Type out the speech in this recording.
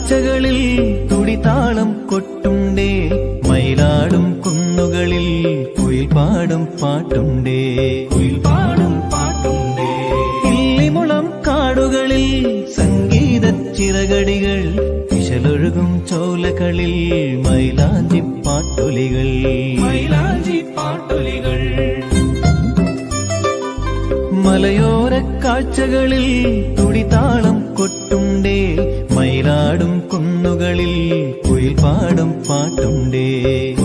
കാഴ്ചകളിൽ തുടിതാളം കൊട്ടുണ്ടേ, മയിലാടും കുന്നുകളിൽ കുയിൽ പാടും പാട്ടുണ്ടേ, കുയിൽ പാടും പാട്ടുണ്ടേ. ഇല്ലിമുളം കാടുകളിൽ സംഗീത ചിറകടികൾ, വിശലൊഴുകും ചോലകളിൽ മൈലാഞ്ചി പാട്ടൊലികൾ, മൈലാഞ്ചി പാട്ടൊലികൾ. മലയോര കാഴ്ചകളിൽ തുടിതാളം കൊട്ടുണ്ടേ, മയിലാടും കുന്നുകളിൽ കുയിൽ പാടും പാട്ടുണ്ടേ.